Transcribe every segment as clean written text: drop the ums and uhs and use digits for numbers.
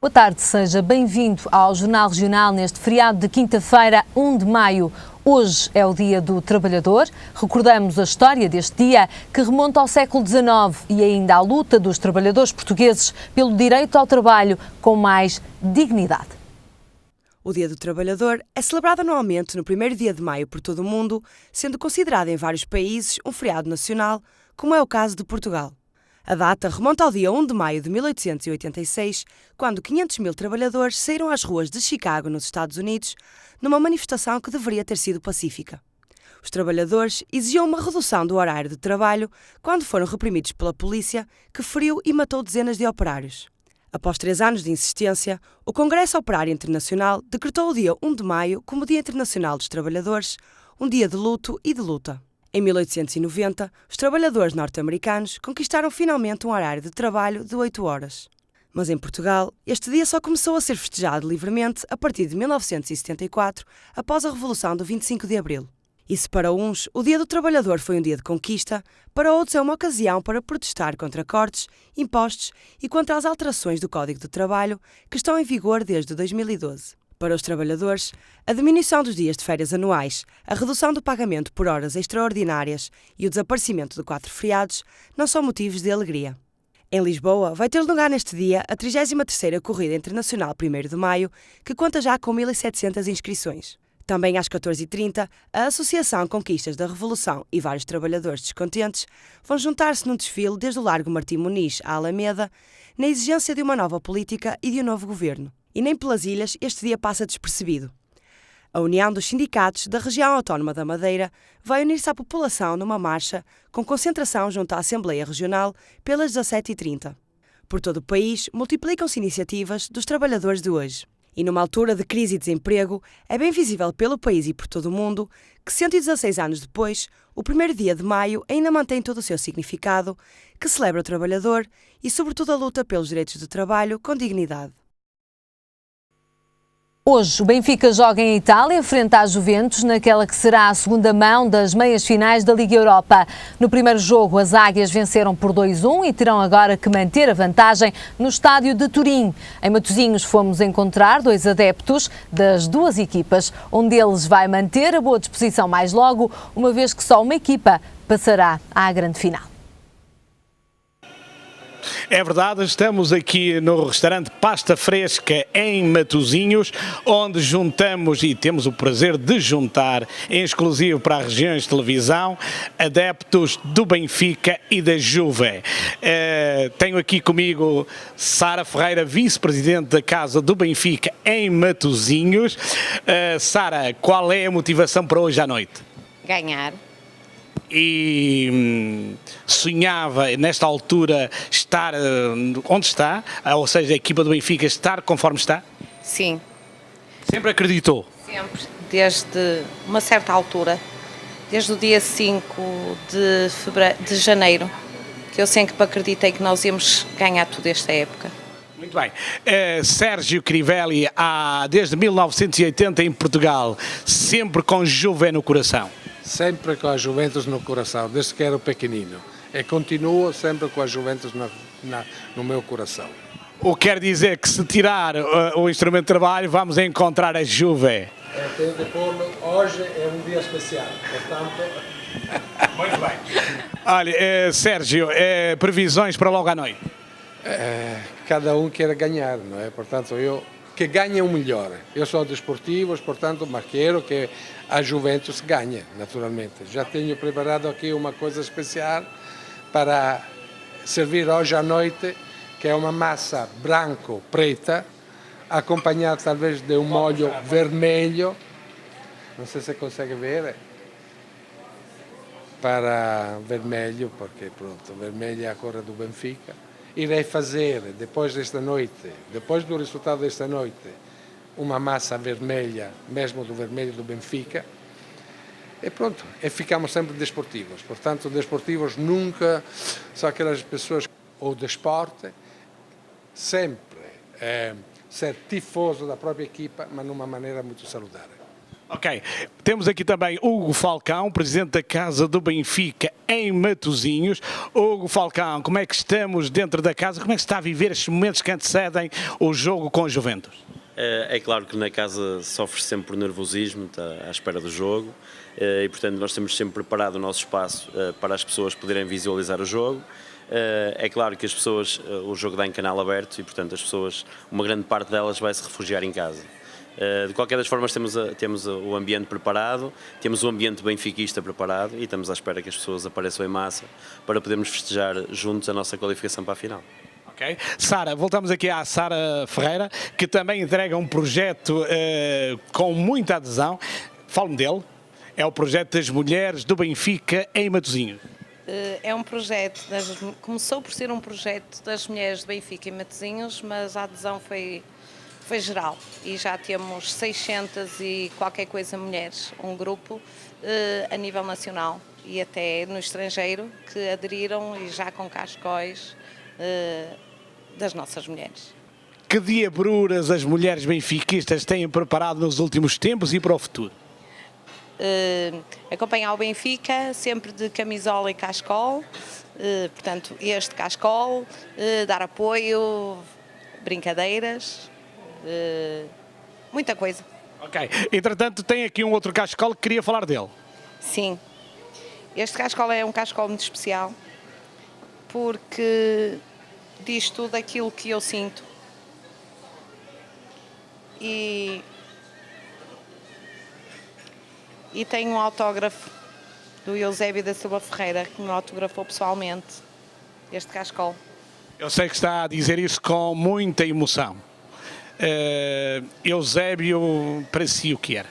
Boa tarde, seja bem-vindo ao Jornal Regional neste feriado de quinta-feira, 1 de maio. Hoje é o Dia do Trabalhador. Recordamos a história deste dia que remonta ao século XIX e ainda à luta dos trabalhadores portugueses pelo direito ao trabalho com mais dignidade. O Dia do Trabalhador é celebrado anualmente no primeiro dia de maio por todo o mundo, sendo considerado em vários países um feriado nacional, como é o caso de Portugal. A data remonta ao dia 1 de maio de 1886, quando 500 mil trabalhadores saíram às ruas de Chicago, nos Estados Unidos, numa manifestação que deveria ter sido pacífica. Os trabalhadores exigiam uma redução do horário de trabalho quando foram reprimidos pela polícia, que feriu e matou dezenas de operários. Após 3 anos de insistência, o Congresso Operário Internacional decretou o dia 1 de maio como Dia Internacional dos Trabalhadores, um dia de luto e de luta. Em 1890, os trabalhadores norte-americanos conquistaram finalmente um horário de trabalho de 8 horas. Mas em Portugal, este dia só começou a ser festejado livremente a partir de 1974, após a Revolução do 25 de Abril. E se para uns o Dia do Trabalhador foi um dia de conquista, para outros é uma ocasião para protestar contra cortes, impostos e contra as alterações do Código de Trabalho que estão em vigor desde 2012. Para os trabalhadores, a diminuição dos dias de férias anuais, a redução do pagamento por horas extraordinárias e o desaparecimento de 4 feriados não são motivos de alegria. Em Lisboa, vai ter lugar neste dia a 33ª Corrida Internacional 1º de Maio, que conta já com 1.700 inscrições. Também às 14h30, a Associação Conquistas da Revolução e vários trabalhadores descontentes vão juntar-se num desfile desde o Largo Martim Muniz à Alameda, na exigência de uma nova política e de um novo governo. E nem pelas ilhas este dia passa despercebido. A União dos Sindicatos da Região Autónoma da Madeira vai unir-se à população numa marcha com concentração junto à Assembleia Regional pelas 17h30. Por todo o país, multiplicam-se iniciativas dos trabalhadores de hoje. E numa altura de crise e desemprego, é bem visível pelo país e por todo o mundo que 116 anos depois, o primeiro dia de maio ainda mantém todo o seu significado, que celebra o trabalhador e sobretudo a luta pelos direitos de trabalho com dignidade. Hoje o Benfica joga em Itália, frente à Juventus, naquela que será a segunda mão das meias finais da Liga Europa. No primeiro jogo, as Águias venceram por 2-1 e terão agora que manter a vantagem no estádio de Turim. Em Matosinhos fomos encontrar 2 adeptos das duas equipas. Um deles vai manter a boa disposição mais logo, uma vez que só uma equipa passará à grande final. É verdade, estamos aqui no restaurante Pasta Fresca em Matosinhos, onde juntamos e temos o prazer de juntar, em exclusivo para as regiões de televisão, adeptos do Benfica e da Juve. Tenho aqui comigo Sara Ferreira, vice-presidente da Casa do Benfica em Matosinhos. Sara, qual é a motivação para hoje à noite? Ganhar. E sonhava, nesta altura, estar onde está, ou seja, a equipa do Benfica estar conforme está? Sim. Sempre acreditou? Sempre, desde uma certa altura, desde o dia 5 de janeiro, que eu sempre acreditei que nós íamos ganhar tudo esta época. Muito bem. Sérgio Crivelli, desde 1980 em Portugal, sempre com Juve no coração. Sempre com a Juventus no coração, desde que era pequenino. E continuo sempre com a Juventus no meu coração. O que quer dizer que se tirar o instrumento de trabalho, vamos encontrar a Juve. Tenho que pôr-lo, hoje é um dia especial, portanto... Muito bem. Olha, Sérgio, previsões para logo à noite? Cada um quer ganhar, não é? Portanto, que ganhe o melhor. Eu sou desportivo, portanto, mas quero que a Juventus ganhe, naturalmente. Já tenho preparado aqui uma coisa especial para servir hoje à noite, que é uma massa branco-preta, acompanhada talvez de um molho vermelho. Não sei se consegue ver. Para vermelho, porque pronto, vermelho é a cor do Benfica. Irei fazer, depois desta noite, depois do resultado desta noite, uma massa vermelha, mesmo do vermelho do Benfica, e pronto, e ficamos sempre desportivos. Portanto, desportivos nunca são aquelas pessoas, ou de esporte, sempre ser tifoso da própria equipa, mas de uma maneira muito saludável. Ok, temos aqui também Hugo Falcão, presidente da Casa do Benfica em Matosinhos. Hugo Falcão, como é que estamos dentro da casa? Como é que se está a viver estes momentos que antecedem o jogo com a Juventus? É claro que na casa sofre sempre por nervosismo, está à espera do jogo e portanto nós temos sempre preparado o nosso espaço para as pessoas poderem visualizar o jogo. É claro que as pessoas, o jogo dá em canal aberto e portanto as pessoas, uma grande parte delas vai se refugiar em casa. De qualquer das formas temos o ambiente preparado, temos o ambiente benfiquista preparado e estamos à espera que as pessoas apareçam em massa para podermos festejar juntos a nossa qualificação para a final. Ok. Sara, voltamos aqui à Sara Ferreira, que também entrega um projeto com muita adesão. Fale-me dele. É o projeto das mulheres do Benfica em Matosinhos. É um projeto, começou por ser um projeto das mulheres do Benfica em Matosinhos, mas a adesão foi geral e já temos 600 e qualquer coisa mulheres, um grupo a nível nacional e até no estrangeiro que aderiram e já com cascóis das nossas mulheres. Que diabruras as mulheres benfiquistas têm preparado nos últimos tempos e para o futuro? Acompanhar o Benfica sempre de camisola e cascol, portanto este cascol, dar apoio, brincadeiras, muita coisa. Ok, entretanto tem aqui um outro cascol que queria falar dele. Sim, este cascol é um cascol muito especial porque diz tudo aquilo que eu sinto e tem um autógrafo do Eusébio da Silva Ferreira que me autografou pessoalmente este cascol. Eu sei que está a dizer isso com muita emoção. Eusébio, para si o que era?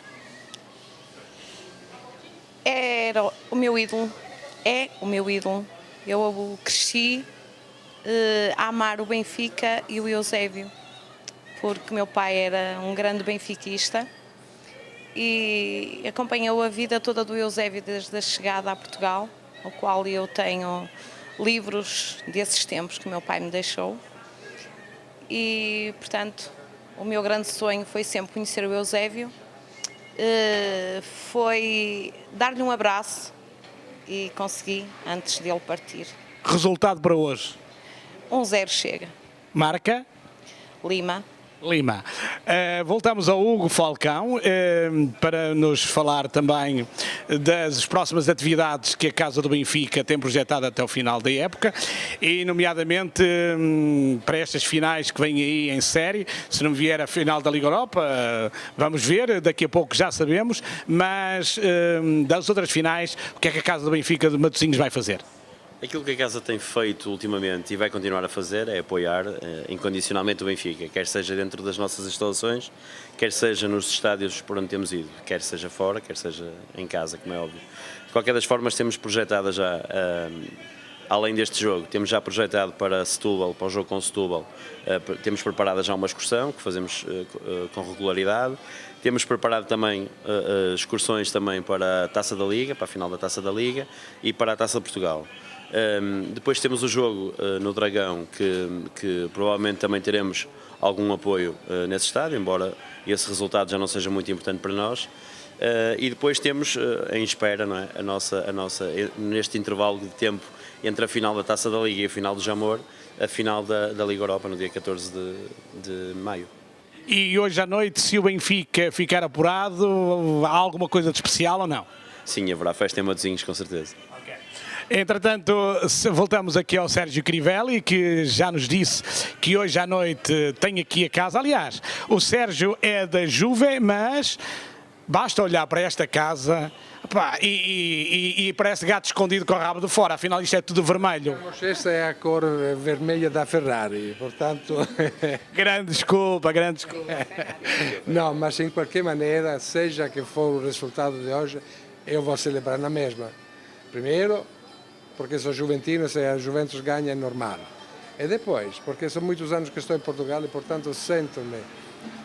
Era o meu ídolo, é o meu ídolo. Eu cresci a amar o Benfica e o Eusébio, porque meu pai era um grande benfiquista e acompanhou a vida toda do Eusébio desde a chegada a Portugal, ao qual eu tenho livros desses tempos que meu pai me deixou. E, portanto, o meu grande sonho foi sempre conhecer o Eusébio, foi dar-lhe um abraço e consegui antes dele partir. Resultado para hoje? 1-0 chega. Marca? Lima. Voltamos ao Hugo Falcão para nos falar também das próximas atividades que a Casa do Benfica tem projetado até o final da época e nomeadamente para estas finais que vêm aí em série. Se não vier a final da Liga Europa, vamos ver, daqui a pouco já sabemos, mas das outras finais, o que é que a Casa do Benfica de Matosinhos vai fazer? Aquilo que a Casa tem feito ultimamente e vai continuar a fazer é apoiar incondicionalmente o Benfica, quer seja dentro das nossas instalações, quer seja nos estádios por onde temos ido, quer seja fora, quer seja em casa, como é óbvio. De qualquer das formas, temos projetado já, além deste jogo, temos já projetado para Setúbal, para o jogo com Setúbal, temos preparada já uma excursão que fazemos com regularidade. Temos preparado também excursões também para a Taça da Liga, para a final da Taça da Liga e para a Taça de Portugal. Depois temos o jogo no Dragão, que provavelmente também teremos algum apoio nesse estádio, embora esse resultado já não seja muito importante para nós. E depois temos em espera, não é, a nossa, neste intervalo de tempo entre a final da Taça da Liga e a final do Jamor, a final da Liga Europa no dia 14 de maio. E hoje à noite, se o Benfica ficar apurado, há alguma coisa de especial ou não? Sim, haverá festa em Matosinhos, com certeza. Entretanto, voltamos aqui ao Sérgio Crivelli, que já nos disse que hoje à noite tem aqui a casa. Aliás, o Sérgio é da Juve, mas basta olhar para esta casa e parece gato escondido com o rabo de fora, afinal isto é tudo vermelho. Esta é a cor vermelha da Ferrari, portanto... Grande desculpa. Não, mas em qualquer maneira, seja que for o resultado de hoje, eu vou celebrar na mesma. Primeiro, porque sou juventino, se a Juventus ganha é normal. E depois, porque são muitos anos que estou em Portugal e, portanto, sento-me,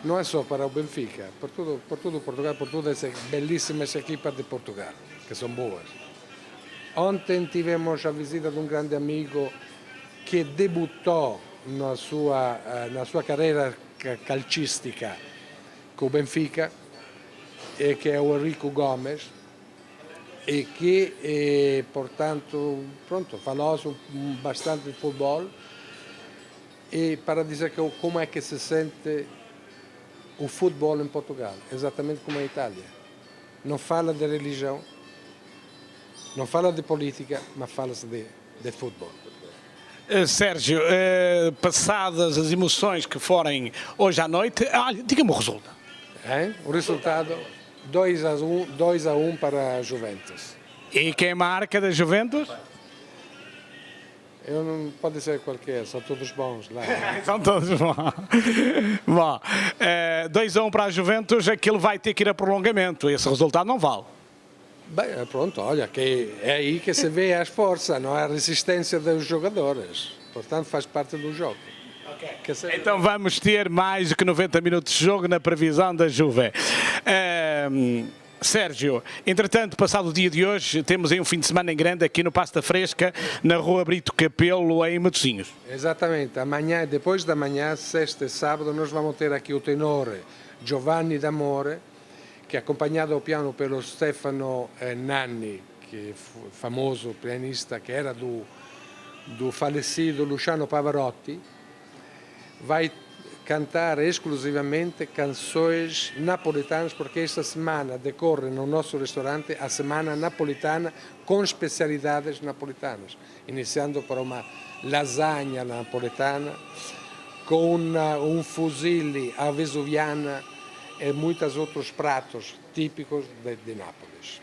não é só para o Benfica, por todo Portugal, por todas as belíssimas equipas de Portugal, que são boas. Ontem tivemos a visita de um grande amigo que debutou na sua carreira calcistica com o Benfica que é o Enrico Gomes, e que, portanto, pronto, falou bastante de futebol, e para dizer como é que se sente o futebol em Portugal, exatamente como a Itália. Não fala de religião, não fala de política, mas fala-se de futebol. Sérgio, passadas as emoções que forem hoje à noite, diga-me o resultado. O resultado 2-1 para a Juventus. E quem marca da Juventus? Eu não pode ser qualquer, são todos bons lá. São todos bons. Bom, 2-1 para a Juventus, aquilo vai ter que ir a prolongamento, esse resultado não vale. Bem, pronto, olha, que é aí que se vê as forças, não é a resistência dos jogadores. Portanto, faz parte do jogo. Okay. Então vamos ter mais do que 90 minutos de jogo na previsão da Juve. Sérgio, entretanto, passado o dia de hoje, temos aí um fim de semana em grande aqui no Passo da Fresca, na Rua Brito Capelo, em Matosinhos. Exatamente, amanhã, depois da manhã, sexta e sábado, nós vamos ter aqui o tenore Giovanni D'Amore, que é acompanhado ao piano pelo Stefano Nanni, que é famoso pianista que era do falecido Luciano Pavarotti, vai cantar exclusivamente canções napolitanas, porque esta semana decorre no nosso restaurante a Semana Napolitana com especialidades napolitanas, iniciando por uma lasanha napolitana, com um fusilli à vesuviana e muitos outros pratos típicos de Nápoles.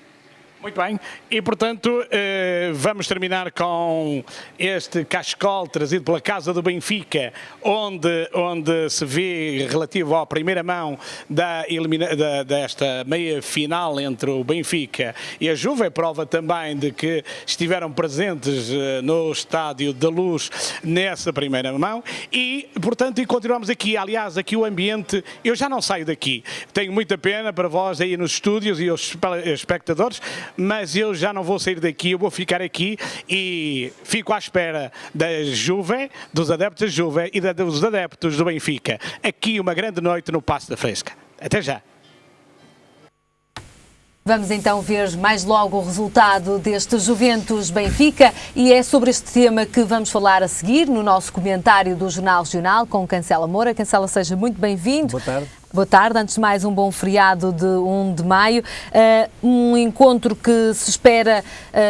Muito bem, e portanto vamos terminar com este cachecol trazido pela Casa do Benfica, onde se vê relativo à primeira mão desta meia final entre o Benfica e a Juve, é prova também de que estiveram presentes no Estádio da Luz nessa primeira mão e portanto continuamos aqui, aliás aqui o ambiente, eu já não saio daqui, tenho muita pena para vós aí nos estúdios e os espectadores, mas eu já não vou sair daqui, eu vou ficar aqui e fico à espera da Juve, dos adeptos da Juve e dos adeptos do Benfica. Aqui uma grande noite no Passo da Fresca. Até já! Vamos então ver mais logo o resultado deste Juventus-Benfica e é sobre este tema que vamos falar a seguir no nosso comentário do Jornal Regional com Cancela Moura. Cancela, seja muito bem-vindo. Boa tarde. Boa tarde, antes de mais um bom feriado de 1 de maio, um encontro que se espera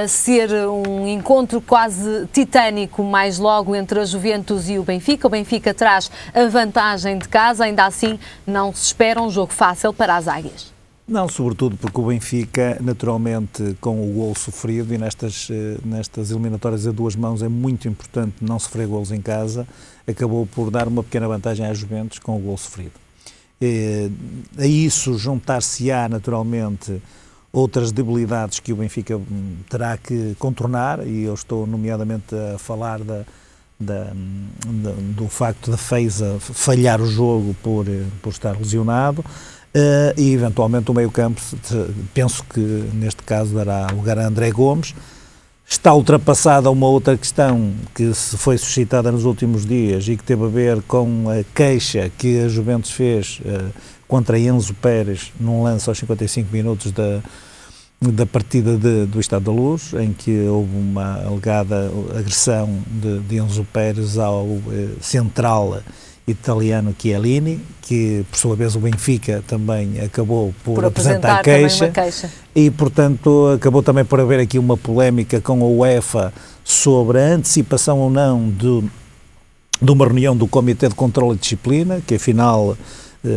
ser um encontro quase titânico mais logo entre a Juventus e o Benfica traz a vantagem de casa, ainda assim não se espera um jogo fácil para as Águias. Não, sobretudo porque o Benfica, naturalmente, com o golo sofrido e nestas eliminatórias a duas mãos é muito importante não sofrer golos em casa, acabou por dar uma pequena vantagem à Juventus com o golo sofrido. A isso juntar-se-á, naturalmente, outras debilidades que o Benfica terá que contornar, e eu estou nomeadamente a falar do facto da Feiza falhar o jogo por estar lesionado, e eventualmente o meio-campo, penso que neste caso dará lugar a André Gomes. Está ultrapassada uma outra questão que se foi suscitada nos últimos dias e que teve a ver com a queixa que a Juventus fez contra Enzo Pérez num lance aos 55 minutos da partida do Estádio da Luz, em que houve uma alegada agressão de Enzo Pérez ao central italiano Chiellini, que por sua vez o Benfica também acabou por apresentar queixa e portanto acabou também por haver aqui uma polémica com a UEFA sobre a antecipação ou não de uma reunião do Comitê de Controlo e Disciplina, que afinal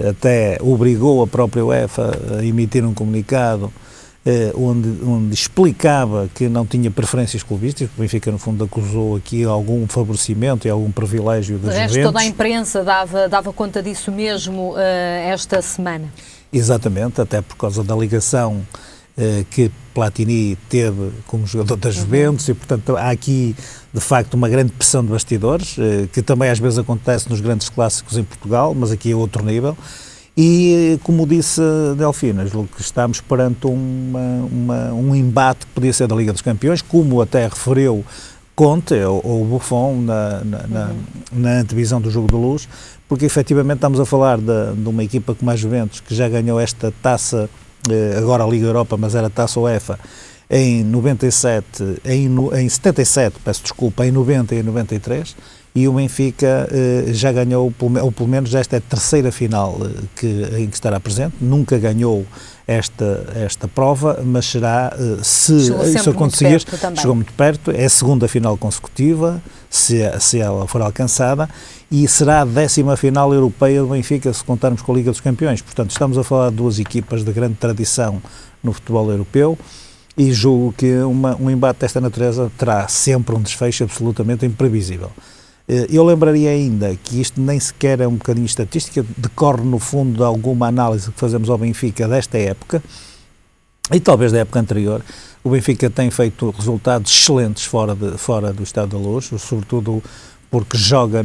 até obrigou a própria UEFA a emitir um comunicado onde explicava que não tinha preferências clubísticas. O Benfica, no fundo, acusou aqui algum favorecimento e algum privilégio da Juventus. Toda a imprensa dava conta disso mesmo esta semana. Exatamente, até por causa da ligação que Platini teve como jogador da Juventus e, portanto, há aqui, de facto, uma grande pressão de bastidores, que também às vezes acontece nos grandes clássicos em Portugal, mas aqui é outro nível. E, como disse Delfina, julgo que estamos perante um embate que podia ser da Liga dos Campeões, como até referiu Conte ou Buffon na antevisão do Jogo da Luz, porque efetivamente estamos a falar de uma equipa como a Juventus, que já ganhou esta taça agora a Liga Europa, mas era Taça UEFA, em 97, em 77, peço desculpa, em 90 e em 93, e o Benfica já ganhou, ou pelo menos esta é a terceira final em que estará presente, nunca ganhou esta prova, mas será, se isso acontecer, chegou muito perto, é a segunda final consecutiva, se ela for alcançada, e será a 10ª final europeia do Benfica, se contarmos com a Liga dos Campeões. Portanto, estamos a falar de duas equipas de grande tradição no futebol europeu, e julgo que um embate desta natureza terá sempre um desfecho absolutamente imprevisível. Eu lembraria ainda que isto nem sequer é um bocadinho estatística, decorre no fundo de alguma análise que fazemos ao Benfica desta época e talvez da época anterior. O Benfica tem feito resultados excelentes fora do Estádio da Luz, sobretudo porque joga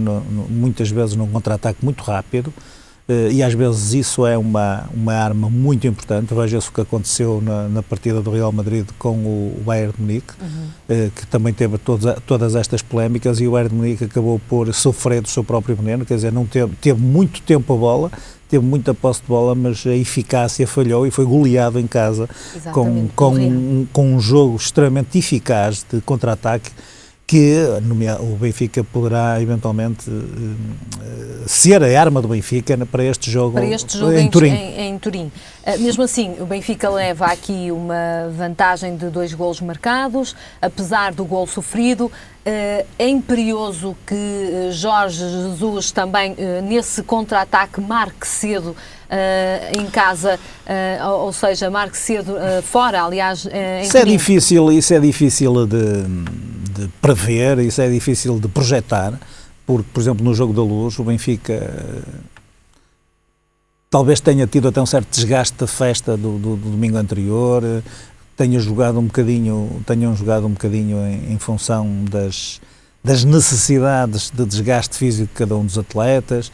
muitas vezes num contra-ataque muito rápido, e às vezes isso é uma arma muito importante. Veja-se o que aconteceu na partida do Real Madrid com o Bayern de Munique, que também teve todas estas polémicas, e o Bayern de Munique acabou por sofrer do seu próprio veneno, quer dizer, não teve muito tempo a bola, teve muita posse de bola, mas a eficácia falhou e foi goleado em casa com um jogo extremamente eficaz de contra-ataque, que o Benfica poderá eventualmente ser a arma do Benfica para este jogo em Turim. Em Turim. Mesmo assim, o Benfica leva aqui uma vantagem de 2 golos marcados, apesar do golo sofrido. É imperioso que Jorge Jesus também, nesse contra-ataque, marque cedo em casa, ou seja, marque cedo fora, aliás, em Turim. Isso é difícil de prever, isso é difícil de projetar, porque, por exemplo, no jogo da Luz, o Benfica talvez tenha tido até um certo desgaste da festa do domingo anterior, tenham jogado um bocadinho em função das necessidades de desgaste físico de cada um dos atletas,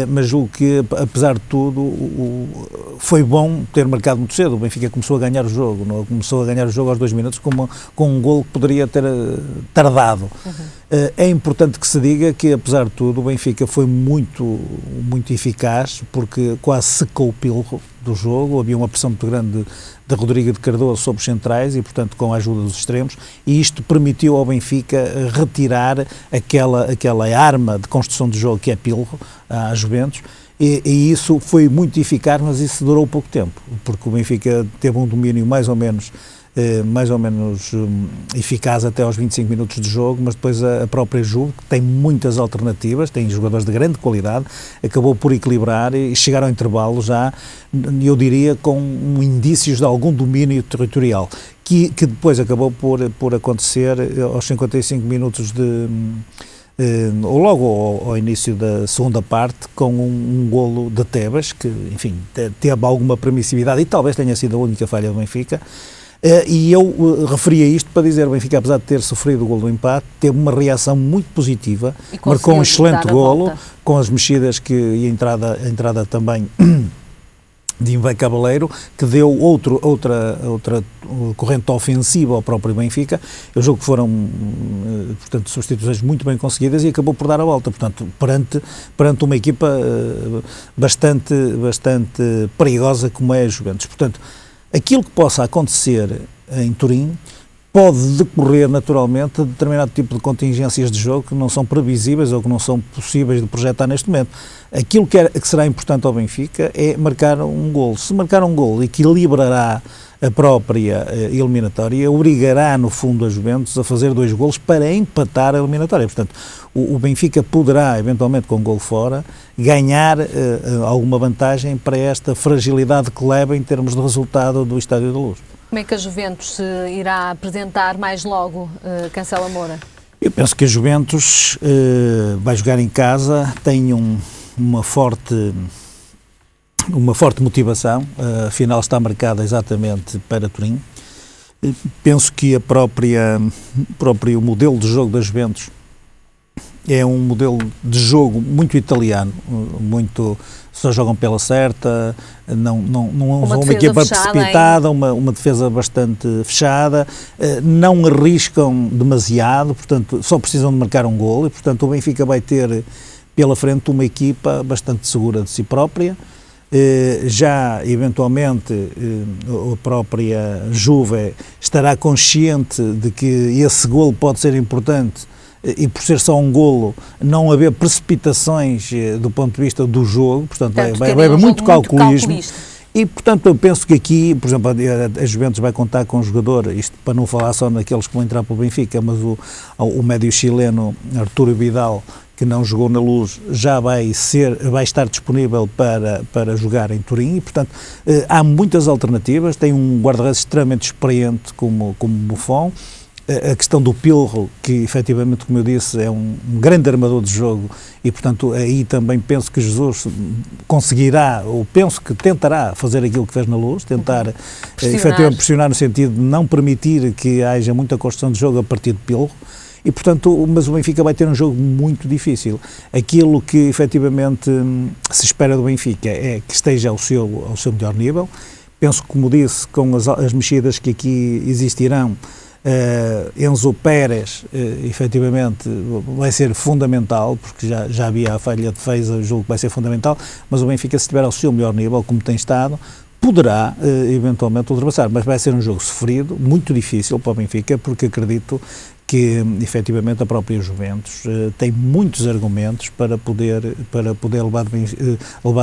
mas julgo que, apesar de tudo, foi bom ter marcado muito cedo. O Benfica começou a ganhar o jogo, não? Começou a ganhar o jogo aos 2 minutos com um golo que poderia ter tardado. É importante que se diga que, apesar de tudo, o Benfica foi muito eficaz, porque quase secou o pilro do jogo. Havia uma pressão muito grande de Rodrigo de Cardoso sobre os centrais e, portanto, com a ajuda dos extremos, e isto permitiu ao Benfica retirar aquela arma de construção de jogo que é pilro à Juventus, e isso foi muito eficaz, mas isso durou pouco tempo, porque o Benfica teve um domínio mais ou menos eficaz até aos 25 minutos de jogo, mas depois a própria Juve, que tem muitas alternativas, tem jogadores de grande qualidade, acabou por equilibrar e chegar ao intervalo já, eu diria, com indícios de algum domínio territorial, que depois acabou por acontecer aos 55 minutos ou logo ao início da segunda parte, com um golo de Tebas, que, enfim, teve alguma permissividade e talvez tenha sido a única falha do Benfica. E eu referia isto para dizer, o Benfica, apesar de ter sofrido o golo do empate, teve uma reação muito positiva, marcou um excelente golo, com as mexidas e a entrada também de Invé Cabaleiro, que deu outra corrente ofensiva ao próprio Benfica. Eu julgo que foram, portanto, substituições muito bem conseguidas e acabou por dar a volta, portanto, perante uma equipa bastante perigosa como é a Juventus. Portanto, aquilo que possa acontecer em Turim pode decorrer naturalmente de determinado tipo de contingências de jogo que não são previsíveis ou que não são possíveis de projetar neste momento. Aquilo que será importante ao Benfica é marcar um golo. Se marcar um golo, equilibrará a própria eliminatória, obrigará no fundo a Juventus a fazer 2 golos para empatar a eliminatória. Portanto, o Benfica poderá, eventualmente com um golo fora, ganhar alguma vantagem para esta fragilidade que leva em termos de resultado do Estádio da Luz. Como é que a Juventus se irá apresentar mais logo, Cancela Moura? Eu penso que a Juventus vai jogar em casa, tem uma forte motivação, a final está marcada exatamente para Turim. Penso que o próprio modelo de jogo da Juventus é um modelo de jogo muito italiano, só jogam pela certa, não são uma equipa precipitada, uma defesa bastante fechada, não arriscam demasiado, portanto só precisam de marcar um golo e, portanto, o Benfica vai ter pela frente uma equipa bastante segura de si própria, já eventualmente a própria Juve estará consciente de que esse golo pode ser importante e por ser só um golo não haver precipitações do ponto de vista do jogo, portanto vai haver muito calculismo. E, portanto, eu penso que aqui, por exemplo, a Juventus vai contar com um jogador, isto para não falar só naqueles que vão entrar para o Benfica, mas o médio chileno Arturo Vidal, que não jogou na Luz, já vai estar disponível para jogar em Turim, e, portanto, há muitas alternativas. Tem um guarda-redes extremamente experiente como Buffon. A questão do Pirlo, que efetivamente, como eu disse, é um grande armador de jogo e, portanto, aí também penso que Jesus conseguirá, ou penso que tentará fazer aquilo que fez na Luz, tentar efetivamente pressionar no sentido de não permitir que haja muita construção de jogo a partir de Pirlo. E, portanto, mas o Benfica vai ter um jogo muito difícil. Aquilo que efetivamente se espera do Benfica é que esteja ao seu melhor nível. Penso que, como disse, com as mexidas que aqui existirão, Enzo Pérez, efetivamente, vai ser fundamental, porque já havia a falha de defesa, julgo que vai ser fundamental, mas o Benfica, se estiver ao seu melhor nível, como tem estado, poderá eventualmente ultrapassar, mas vai ser um jogo sofrido, muito difícil para o Benfica, porque acredito que, efetivamente, a própria Juventus tem muitos argumentos para poder levar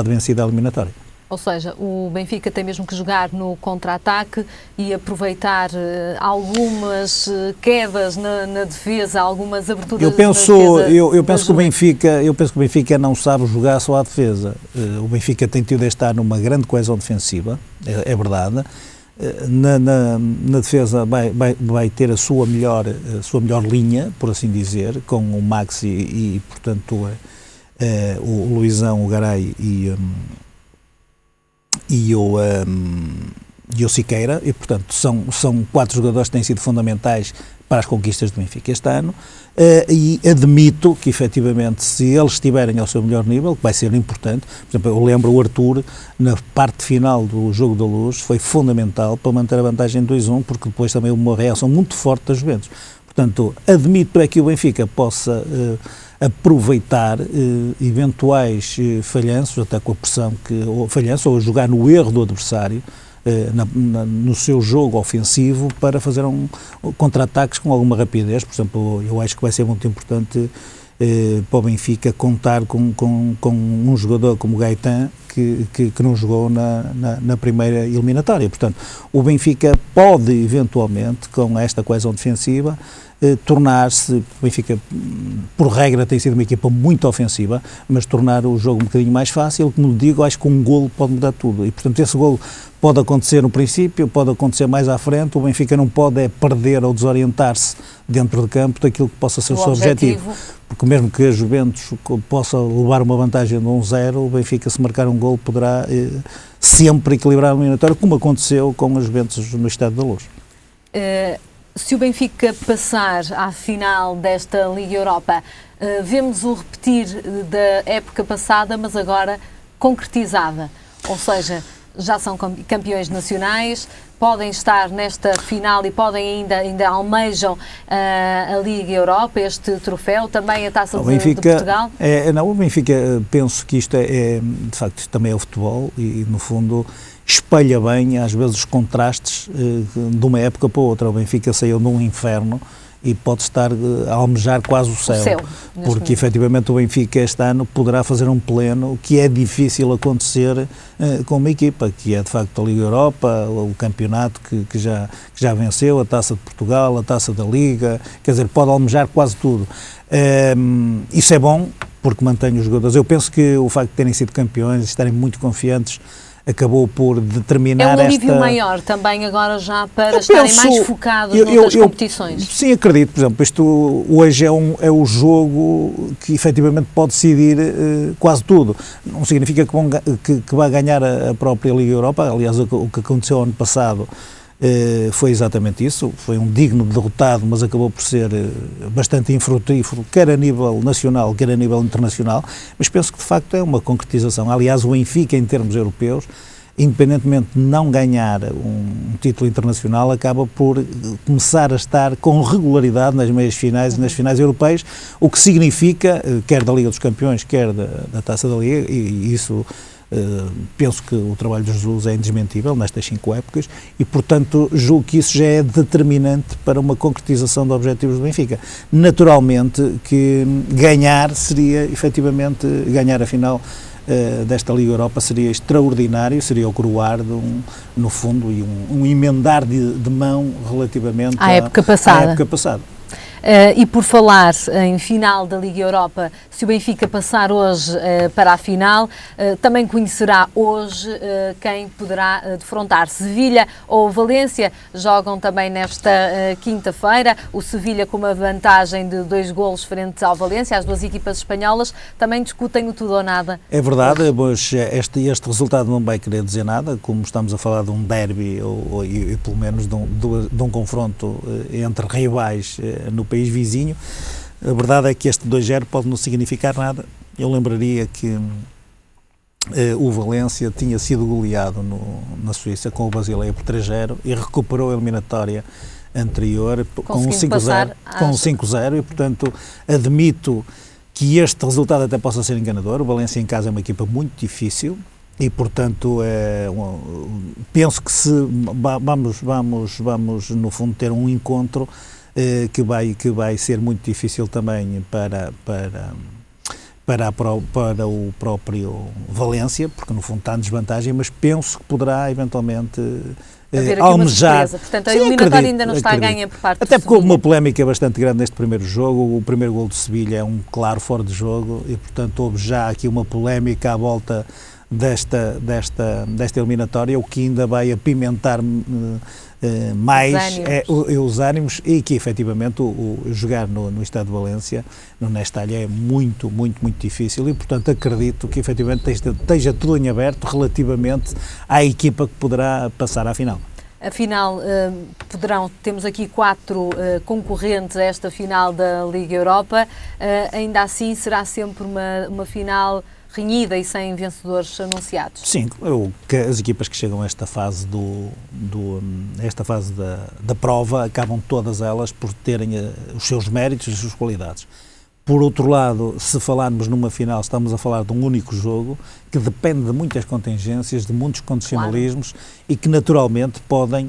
de vencida a eliminatória. Ou seja, o Benfica tem mesmo que jogar no contra-ataque e aproveitar algumas quedas na defesa, algumas aberturas na defesa. Eu penso que o Benfica não sabe jogar só à defesa. O Benfica tem tido este ano uma grande coesão defensiva, é verdade. Na defesa vai ter a sua melhor linha, por assim dizer, com o Maxi e portanto, o Luizão, o Garay e o Siqueira, e portanto são 4 jogadores que têm sido fundamentais para as conquistas do Benfica este ano, e admito que efetivamente, se eles estiverem ao seu melhor nível, que vai ser importante. Por exemplo, eu lembro o Arthur, na parte final do jogo da Luz, foi fundamental para manter a vantagem 2-1, porque depois também houve uma reação muito forte das Juventus. Portanto, admito que o Benfica possa aproveitar eventuais falhanços, até com a pressão ou jogar no erro do adversário, no seu jogo ofensivo, para fazer contra-ataques com alguma rapidez. Por exemplo, eu acho que vai ser muito importante para o Benfica contar com um jogador como o Gaetan, que não jogou na primeira eliminatória. Portanto, o Benfica pode eventualmente, com esta coesão defensiva, tornar-se, o Benfica, por regra, tem sido uma equipa muito ofensiva, mas tornar o jogo um bocadinho mais fácil. Como digo, acho que um golo pode mudar tudo, e portanto esse golo pode acontecer no princípio, pode acontecer mais à frente. O Benfica não pode perder ou desorientar-se dentro de campo daquilo que possa ser o seu objetivo, porque mesmo que a Juventus possa levar uma vantagem de 1-0, o Benfica, se marcar um golo, poderá sempre equilibrar o eliminatório, como aconteceu com a Juventus no Estádio da Luz. Se o Benfica passar à final desta Liga Europa, vemos o repetir da época passada, mas agora concretizada. Ou seja, já são campeões nacionais, podem estar nesta final e podem ainda almejam a Liga Europa, este troféu, também a Taça de Portugal? O Benfica, penso que isto de facto, também é o futebol e, no fundo, espelha bem, às vezes, os contrastes de uma época para outra. O Benfica saiu de um inferno e pode estar a almejar quase o céu, porque efetivamente o Benfica este ano poderá fazer um pleno que é difícil acontecer com uma equipa, que é de facto a Liga Europa, o campeonato que já venceu, a Taça de Portugal, a Taça da Liga, quer dizer, pode almejar quase tudo. Isso é bom, porque mantém os jogadores. Eu penso que o facto de terem sido campeões, estarem muito confiantes, acabou por determinar esta... É um alívio maior também agora já para estarem mais focados noutras competições. Sim, acredito. Por exemplo, isto hoje é o jogo que efetivamente pode decidir quase tudo. Não significa que vai ganhar a própria Liga Europa. Aliás, o que aconteceu ano passado foi exatamente isso. Foi um digno derrotado, mas acabou por ser bastante infrutífero, quer a nível nacional, quer a nível internacional, mas penso que de facto é uma concretização. Aliás, o Benfica, em termos europeus, independentemente de não ganhar um título internacional, acaba por começar a estar com regularidade nas meias finais e nas finais europeias, o que significa, quer da Liga dos Campeões, quer da Taça da Liga, e isso Penso que o trabalho de Jesus é indesmentível nestas 5 épocas e, portanto, julgo que isso já é determinante para uma concretização de objetivos do Benfica. Naturalmente que ganhar seria, efetivamente, ganhar a final desta Liga Europa seria extraordinário, seria o coroar no fundo, e um emendar de mão relativamente à época passada. E por falar em final da Liga Europa, se o Benfica passar hoje para a final, também conhecerá hoje quem poderá defrontar. Sevilha ou Valência jogam também nesta quinta-feira. O Sevilha com uma vantagem de 2 golos frente ao Valência. As duas equipas espanholas também discutem o tudo ou nada. É verdade, mas este resultado não vai querer dizer nada, como estamos a falar de um derby e pelo menos de um confronto entre rivais no país vizinho. A verdade é que este 2-0 pode não significar nada. Eu lembraria que o Valência tinha sido goleado na Suíça com o Basileia por 3-0 e recuperou a eliminatória anterior com um 5-0 e, portanto, admito que este resultado até possa ser enganador. O Valência em casa é uma equipa muito difícil e, portanto, penso que vamos no fundo ter um encontro que vai ser muito difícil também para o próprio Valência, porque no fundo está em desvantagem, mas penso que poderá eventualmente almejar. Portanto, a eliminatória ainda não está ganha por parte do Até porque houve Sevilha. uma polémica bastante grande neste primeiro jogo. O primeiro gol de Sevilha é um claro fora de jogo e, portanto, houve já aqui uma polémica à volta desta eliminatória, o que ainda vai apimentar mais os ânimos e que efetivamente jogar no Estádio de Valência, no Nestalha, é muito, muito, muito difícil e, portanto, acredito que efetivamente esteja tudo em aberto relativamente à equipa que poderá passar à final. Afinal, temos aqui 4 concorrentes a esta final da Liga Europa, ainda assim será sempre uma final renhida e sem vencedores anunciados. Sim, as equipas que chegam a esta fase da prova acabam todas elas por terem os seus méritos e as suas qualidades. Por outro lado, se falarmos numa final, estamos a falar de um único jogo que depende de muitas contingências, de muitos condicionalismos, claro, e que naturalmente podem,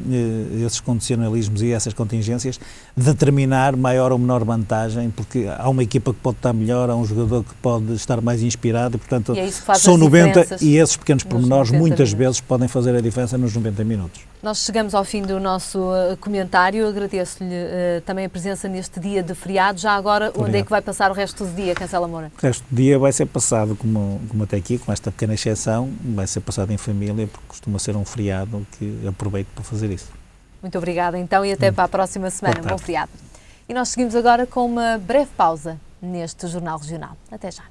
esses condicionalismos e essas contingências, determinar maior ou menor vantagem, porque há uma equipa que pode estar melhor, há um jogador que pode estar mais inspirado e, portanto, são 90 e esses pequenos pormenores muitas vezes podem fazer a diferença nos 90 minutos. Nós chegamos ao fim do nosso comentário, agradeço-lhe também a presença neste dia de feriado. Já agora, onde é que vai passar o resto do dia, Cancela Moura? O resto do dia vai ser passado, como até aqui, com esta pequena exceção, vai ser passado em família, porque costuma ser um feriado que aproveito para fazer isso. Muito obrigada então e até para a próxima semana. Bom feriado. E nós seguimos agora com uma breve pausa neste Jornal Regional. Até já.